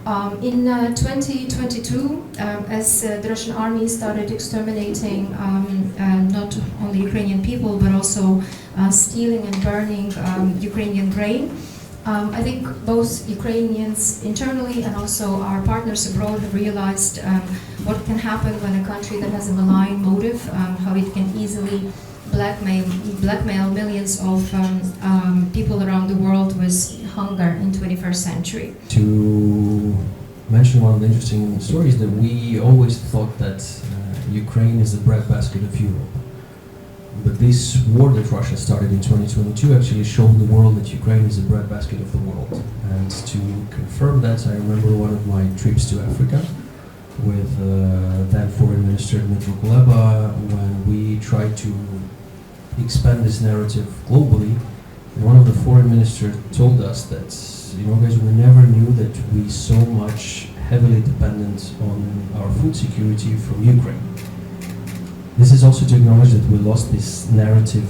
In 2022, as the Russian army started exterminating not only Ukrainian people, but also stealing and burning Ukrainian grain, I think both Ukrainians internally and also our partners abroad have realized what can happen when a country that has a malign motive, how it can easily blackmail millions of people around the world with hunger in 21st century. To mention one of the interesting stories, that we always thought that Ukraine is the breadbasket of Europe. But this war that Russia started in 2022 actually showed the world that Ukraine is the breadbasket of the world. And to confirm that, I remember one of my trips to Africa with then Foreign Minister Dmytro Kuleba, when we tried to expand this narrative globally. And one of the foreign ministers told us that, you know, guys, we never knew that we so much heavily dependent on our food security from Ukraine. This is also to acknowledge that we lost this narrative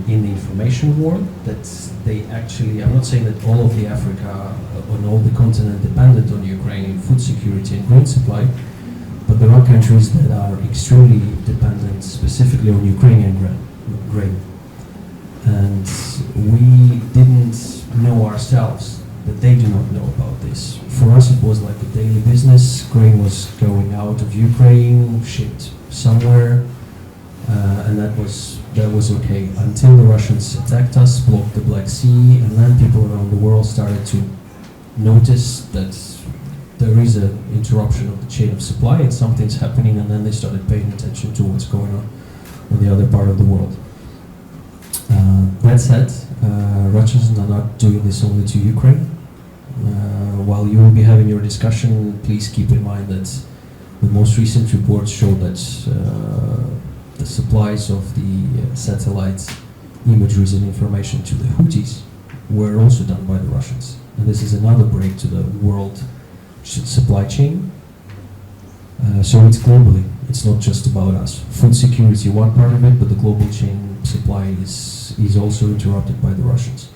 in the information war, that they actually, I'm not saying that all of the Africa, on all the continent depended on Ukrainian food security and grain supply, but there are countries that are extremely dependent specifically on Ukrainian grain. And we didn't know ourselves that they do not know about this. For us it was like a daily business. Grain was going out of Ukraine, shipped somewhere, and that was okay until the Russians attacked us, blocked the Black Sea, and then people around the world started to notice that there is an interruption of the chain of supply and something's happening, and then they started paying attention to what's going on the other part of the world. That said, Russians are not doing this only to Ukraine. While you will be having your discussion, please keep in mind that the most recent reports show that the supplies of the satellite imageries and information to the Houthis were also done by the Russians. And this is another break to the world supply chain. So it's globally, it's not just about us. Food security, one part of it, but the global chain supply is also interrupted by the Russians.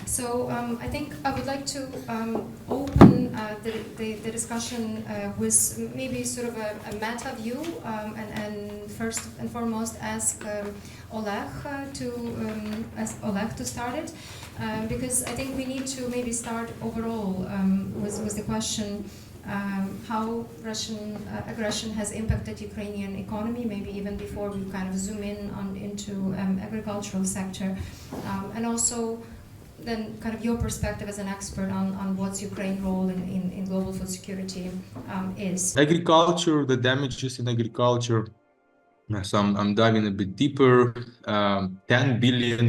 So I think I would like to open the discussion with maybe sort of a meta view, and first and foremost ask Oleg to start it, because I think we need to maybe start overall with the question how Russian aggression has impacted Ukrainian economy, maybe even before we kind of zoom in into agricultural sector, and also then kind of your perspective as an expert on what's Ukraine's role in global food security is. Agriculture, the damages in agriculture, so I'm diving a bit deeper. $10 billion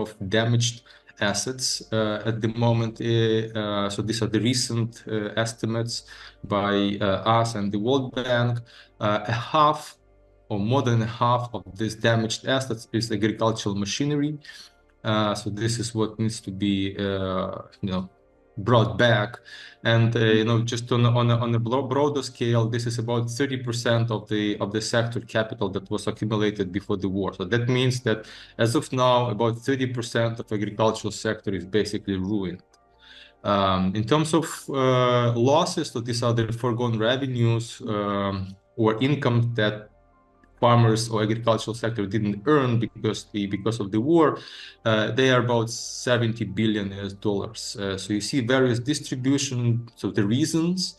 of damaged assets at the moment. So these are the recent estimates by us and the World Bank. A half or more than a half of these damaged assets is agricultural machinery. So this is what needs to be, brought back, and just on a broader scale, this is about 30% of the sector capital that was accumulated before the war. So that means that as of now, about 30% of agricultural sector is basically ruined. In terms of losses, so these are the foregone revenues or income that farmers or agricultural sector didn't earn because of the war. They are about $70 billion. So you see various distribution. So the reasons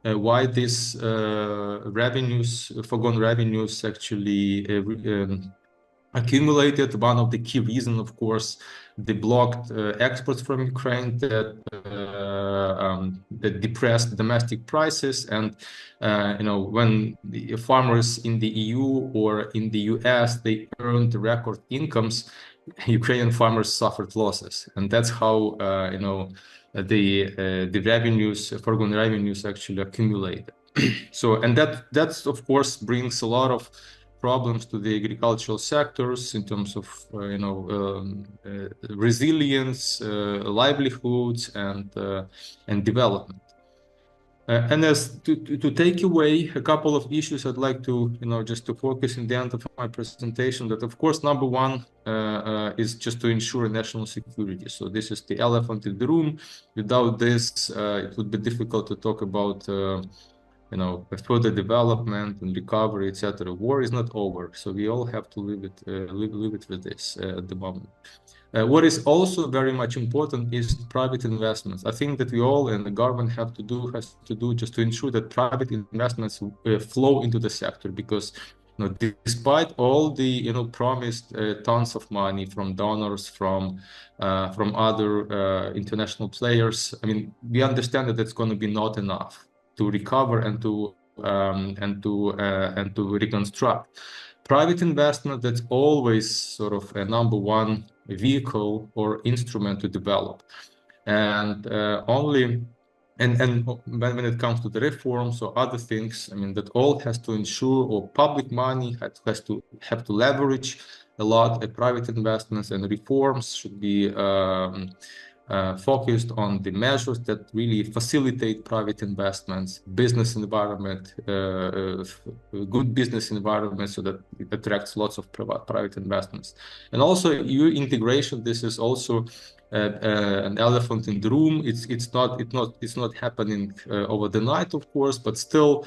why these foregone revenues actually accumulated. One of the key reasons, of course, the blocked exports from Ukraine that depressed domestic prices, and when the farmers in the EU or in the US they earned record incomes, Ukrainian farmers suffered losses, and that's how the revenues, foregone revenues, actually accumulated. So, and that's of course brings a lot of problems to the agricultural sectors in terms of resilience, livelihoods, and development. And as to take away a couple of issues, I'd like to, just to focus in the end of my presentation that, of course, number one is just to ensure national security. So this is the elephant in the room. Without this, it would be difficult to talk about, further development and recovery, etc. War is not over, so we all have to live it with this at the moment. What is also very much important is private investments. I think that we all and the government has to do just to ensure that private investments flow into the sector, because despite all the promised tons of money from donors, from other international players, I mean, we understand that it's going to be not enough to recover and to reconstruct. Private investment, that's always sort of a number one vehicle or instrument to develop, and when it comes to the reforms or other things, I mean, that all has to ensure, or public money has to leverage a lot of private investments, and reforms should be focused on the measures that really facilitate private investments, business environment, good business environment, so that it attracts lots of private investments. And also EU integration, this is also an elephant in the room. It's not happening over the night, of course, but still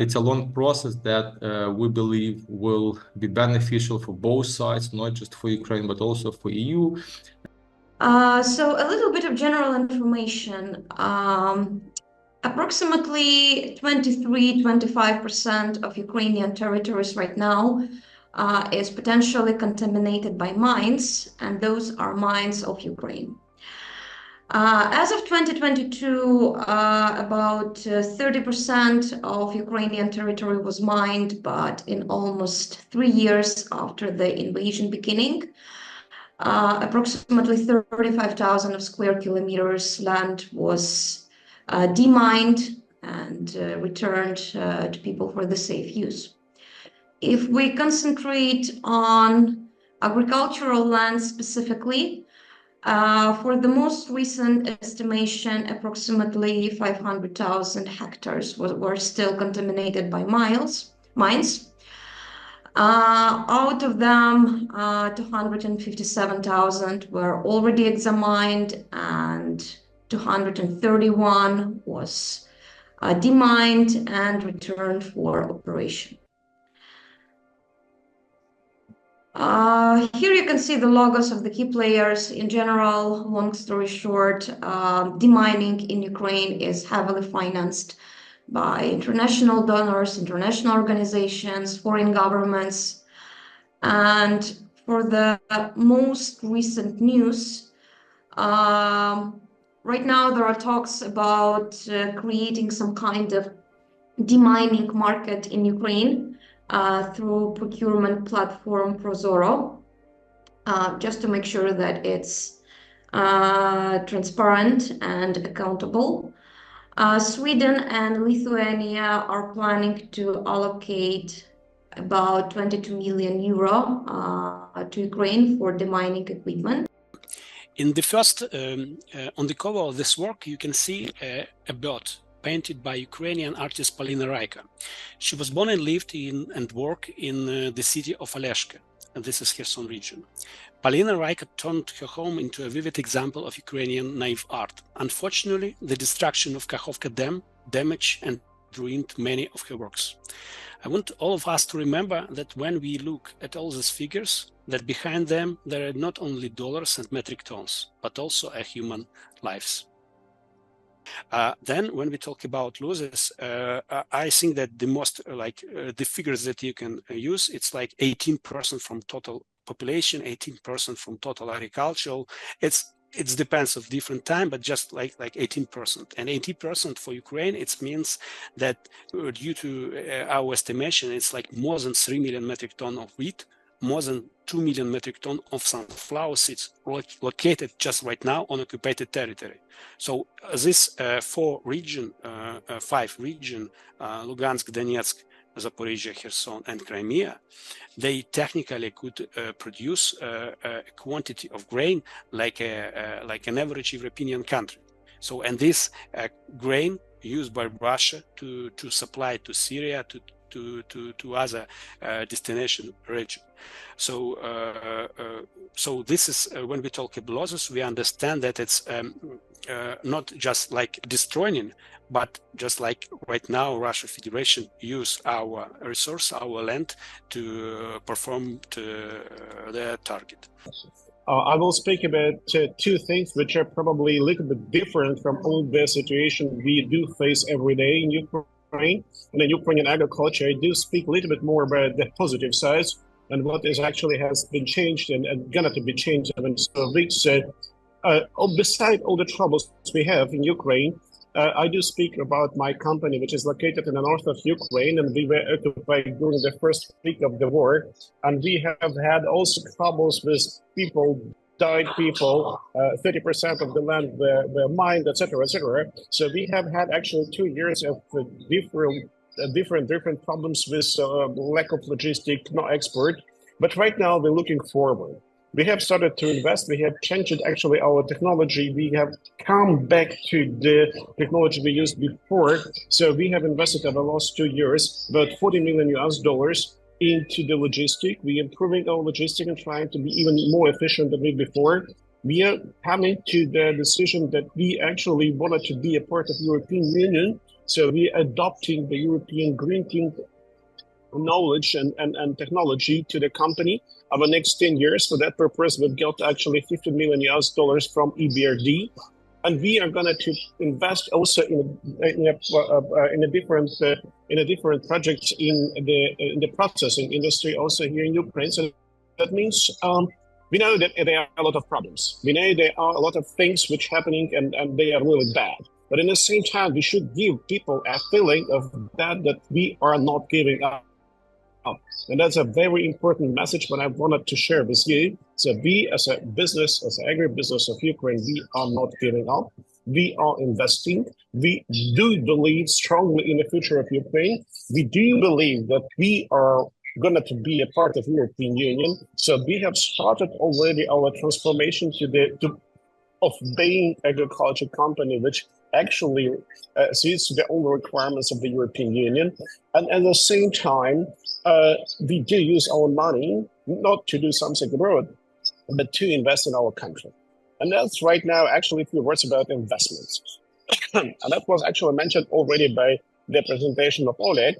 it's a long process that we believe will be beneficial for both sides, not just for Ukraine but also for EU. So a little bit of general information. Approximately 23-25% of Ukrainian territories right now is potentially contaminated by mines, and those are mines of Ukraine. As of 2022, about 30% of Ukrainian territory was mined, but in almost 3 years after the invasion beginning, approximately 35,000 square kilometers land was demined and returned to people for the safe use. If we concentrate on agricultural land specifically, for the most recent estimation, approximately 500,000 hectares were still contaminated by mines. Out of them, 257,000 were already examined, and 231 was demined and returned for operation. Here you can see the logos of the key players. In general, long story short, demining in Ukraine is heavily financed by international donors, international organizations, foreign governments. And for the most recent news, right now there are talks about creating some kind of demining market in Ukraine through procurement platform Prozoro, just to make sure that it's transparent and accountable. Sweden and Lithuania are planning to allocate about 22 million euro to Ukraine for demining equipment. In the first, on the cover of this work, you can see a bird painted by Ukrainian artist Polina Raika. She was born and lived in and worked in the city of Oleshka, and this is Kherson region. Polina Raika turned her home into a vivid example of Ukrainian naive art. Unfortunately, the destruction of Kakhovka Dam damaged and ruined many of her works. I want all of us to remember that when we look at all these figures, that behind them there are not only dollars and metric tons, but also human lives. Then when we talk about losses, I think that the most the figures that you can use, it's like 18% from total population, 18% from total agricultural. It depends of different time, but just like 18%. And 80% for Ukraine, it means that due to our estimation, it's like more than 3 million metric ton of wheat, more than 2 million metric ton of sunflower seeds located just right now on occupied territory. So this five region, Lugansk, Donetsk, Zaporizhia, Kherson, and Crimea, they technically could produce a quantity of grain like an average European country. So, and this grain used by Russia to supply to Syria, to other destination region. So this is when we talk about losses, we understand that it's not just like destroying, but just like right now, Russia Federation use our resource, our land to perform to their target. I will speak about two things which are probably a little bit different from all the situation we do face every day in Ukraine and in Ukrainian agriculture. I do speak a little bit more about the positive sides and what is actually has been changed and gonna to be changed in so weeks. Beside all the troubles we have in Ukraine, I do speak about my company, which is located in the north of Ukraine, and we were occupied during the first week of the war. And we have had also troubles with people, died people, 30% of the land were mined, etc., etc. So we have had actually 2 years of different problems with lack of logistic, no export. But right now we're looking forward. We have started to invest. We have changed actually our technology. We have come back to the technology we used before. So we have invested over the last 2 years about $40 million into the logistic. We are improving our logistic and trying to be even more efficient than we before. We are coming to the decision that we actually wanted to be a part of the European Union. So we are adopting the European Green Team knowledge and technology to the company over the next 10 years. For that purpose, we've got actually $50 million from EBRD, and we are going to invest also in a different projects in the processing industry also here in Ukraine. So that means we know that there are a lot of problems. We know there are a lot of things which are happening and they are really bad. But in the same time, we should give people a feeling of that we are not giving up. And that's a very important message what I wanted to share with you. So we as a business, as an agribusiness of Ukraine, we are not giving up. We are investing. We do believe strongly in the future of Ukraine. We do believe that we are going to be a part of the European Union. So we have started already our transformation of being agriculture company, which actually suits the old requirements of the European Union. And at the same time, we do use our money not to do something abroad, but to invest in our country. And that's right now actually a few words about investments. And that was actually mentioned already by the presentation of Oleg.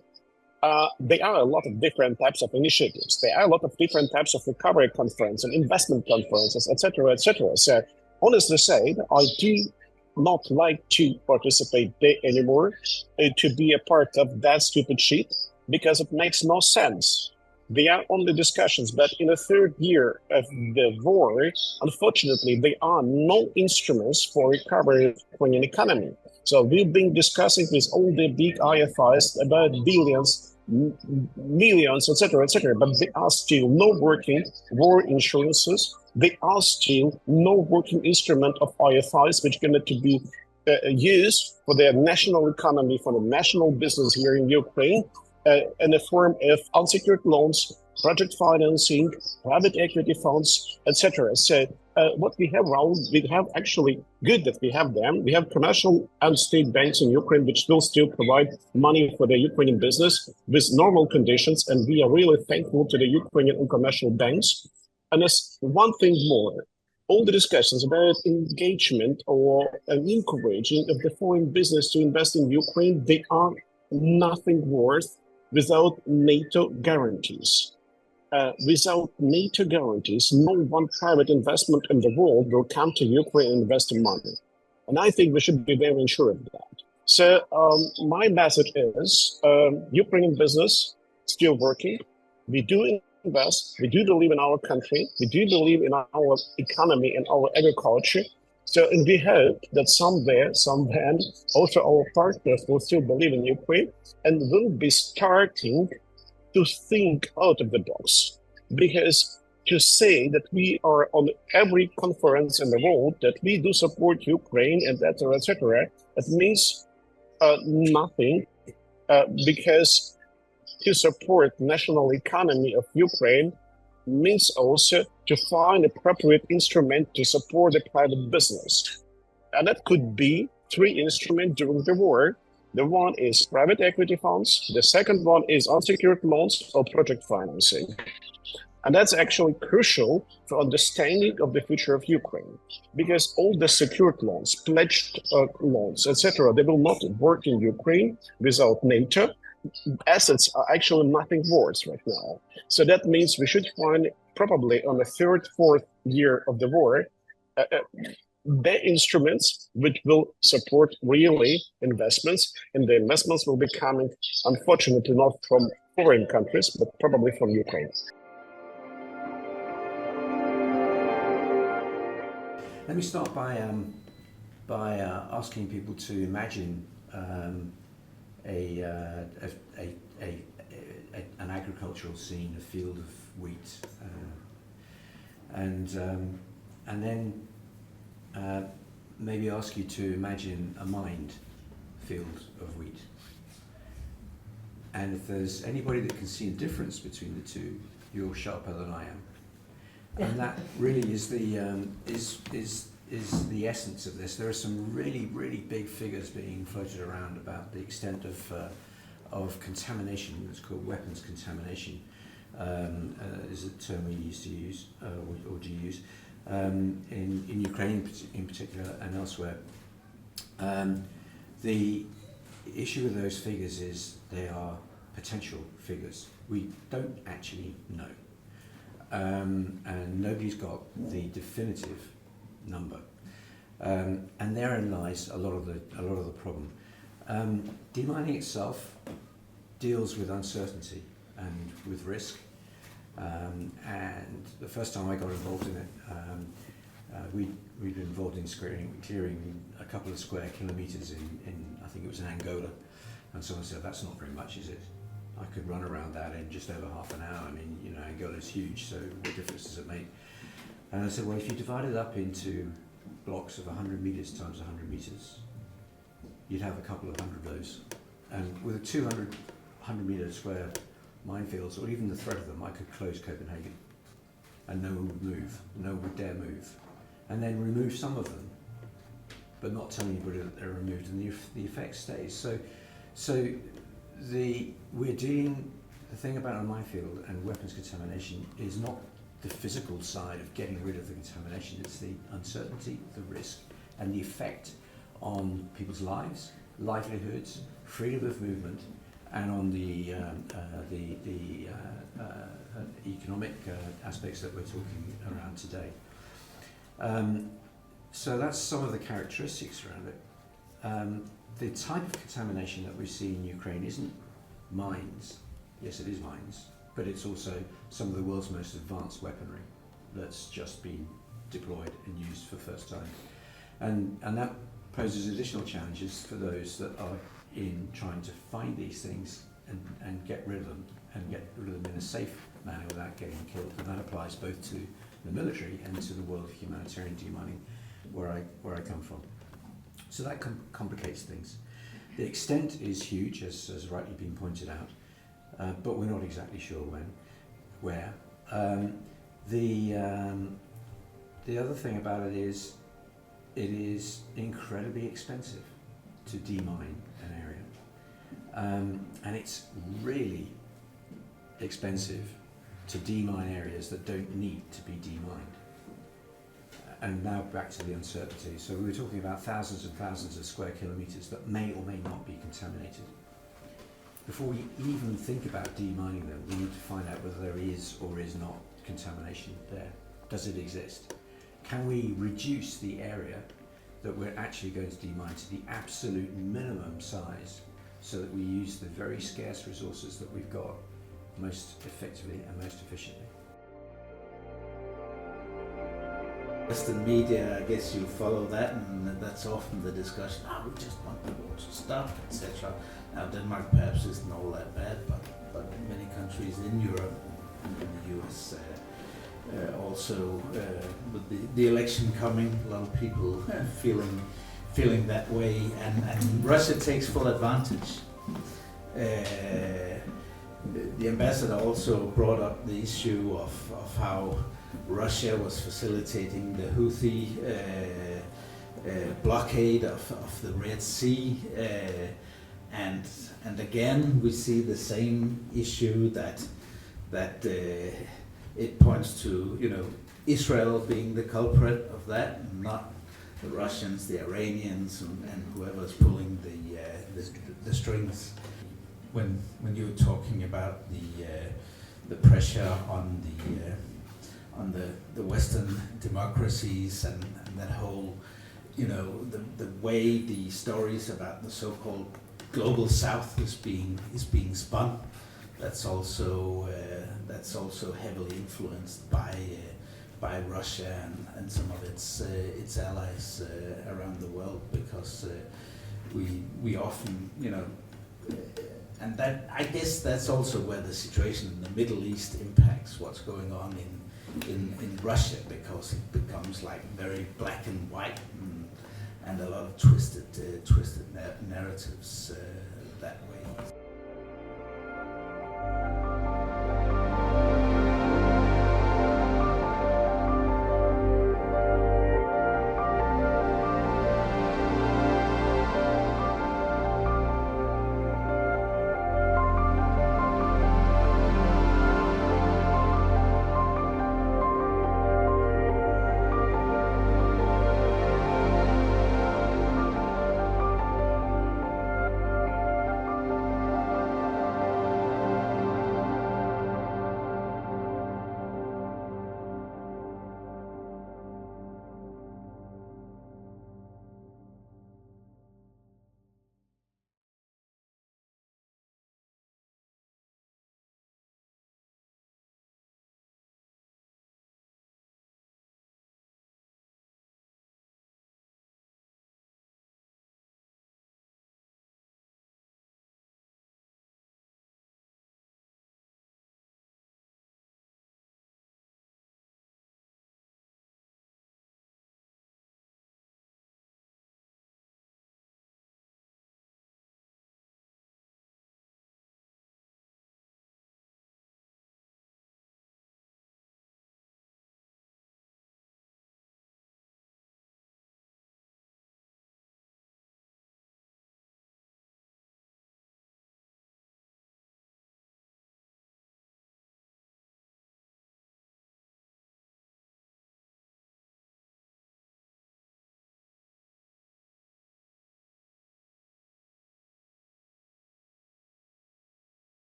There are a lot of different types of initiatives. There are a lot of different types of recovery conferences and investment conferences, etc., etc. So honestly said, I do not like to participate there anymore, to be a part of that stupid shit, because it makes no sense. They are only discussions, but in the third year of the war, unfortunately, there are no instruments for recovery of the Ukrainian economy. So we've been discussing with all the big IFIs about billions, millions, etc., etc., but there are still no working war insurances. There are still no working instrument of IFIs which are going to be used for their national economy, for the national business here in Ukraine, in the form of unsecured loans, project financing, private equity funds, etc. So what we have around, we have actually good that we have them. We have commercial and state banks in Ukraine which will still provide money for the Ukrainian business with normal conditions, and we are really thankful to the Ukrainian and commercial banks. And there's one thing more. All the discussions about engagement or encouraging of the foreign business to invest in Ukraine, they are nothing worth without NATO guarantees. Without NATO guarantees, no one private investment in the world will come to Ukraine and invest money. And I think we should be very sure of that. So my message is Ukrainian business still working. We do invest. We do believe in our country. We do believe in our economy and our agriculture. So, and we hope that somewhere, also our partners will still believe in Ukraine and will be starting to think out of the box. Because to say that we are on every conference in the world that we do support Ukraine and etc., it means nothing, because to support national economy of Ukraine means also to find appropriate instrument to support the private business. And that could be 3 instruments during the war. The one is private equity funds. The second one is unsecured loans or project financing. And that's actually crucial for understanding of the future of Ukraine, because all the secured loans, pledged loans, etc., they will not work in Ukraine without NATO. Assets are actually nothing worth right now. So that means we should find probably on the third, fourth year of the war, the instruments which will support really investments, and the investments will be coming, unfortunately, not from foreign countries, but probably from Ukraine. Let me start by asking people to imagine an agricultural scene, a field of wheat, and then maybe ask you to imagine a mined field of wheat. And if there's anybody that can see a difference between the two, you're sharper than I am. And that really is the essence of this. There are some really big figures being floated around about the extent of contamination. It's called weapons contamination. Is a term we used to use or do you use in Ukraine in particular and elsewhere. The issue with those figures is they are potential figures. We don't actually know. And nobody's got the definitive number, and therein lies a lot of the problem. Demining itself deals with uncertainty and with risk, and the first time I got involved in it, we'd been involved in clearing a couple of square kilometres in I think it was in Angola, and someone said, "That's not very much, is it? I could run around that in just over half an hour. I mean, you know, Angola's huge, so what difference does it make?" And I said, well, if you divide it up into blocks of 100 metres times 100 metres, you'd have a couple of hundred of those. And with a 100 metre square minefields, or even the threat of them, I could close Copenhagen. And no one would move, no one would dare move. And then remove some of them, but not tell anybody that they're removed, and the effect stays. So the thing about a minefield and weapons contamination is not the physical side of getting rid of the contamination, it's the uncertainty, the risk, and the effect on people's lives, livelihoods, freedom of movement, and on the economic aspects that we're talking around today. So that's some of the characteristics around it. The type of contamination that we see in Ukraine isn't mines. Yes, it is mines, but it's also some of the world's most advanced weaponry that's just been deployed and used for the first time. And that poses additional challenges for those that are in trying to find these things and get rid of them, and get rid of them in a safe manner without getting killed. And that applies both to the military and to the world of humanitarian demining, where I come from. So that complicates things. The extent is huge, as rightly been pointed out, but we're not exactly sure where. The other thing about it is incredibly expensive to demine an area, and it's really expensive to demine areas that don't need to be demined. And now back to the uncertainty. So we were talking about thousands and thousands of square kilometres that may or may not be contaminated. Before we even think about demining them, we need to find out whether there is or is not contamination there. Does it exist? Can we reduce the area that we're actually going to demine to the absolute minimum size, so that we use the very scarce resources that we've got most effectively and most efficiently? Western media, I guess you follow that, and that's often the discussion. We just want the war to stop, etc. Now, Denmark perhaps isn't all that bad, but many countries in Europe and in the US also, with the election coming, a lot of people feeling that way, and Russia takes full advantage. The ambassador also brought up the issue of how Russia was facilitating the Houthi blockade of the Red Sea, and again we see the same issue that it points to, you know, Israel being the culprit of that, not the Russians, the Iranians, and whoever's pulling the strings. When you're talking about the pressure on the Western democracies and that whole, you know, the way the stories about the so-called global South is being spun, that's also heavily influenced by Russia and some of its allies around the world, because we often, you know, and that, I guess that's also where the situation in the Middle East impacts what's going on in Russia, because it becomes like very black and white and a lot of twisted narratives that way.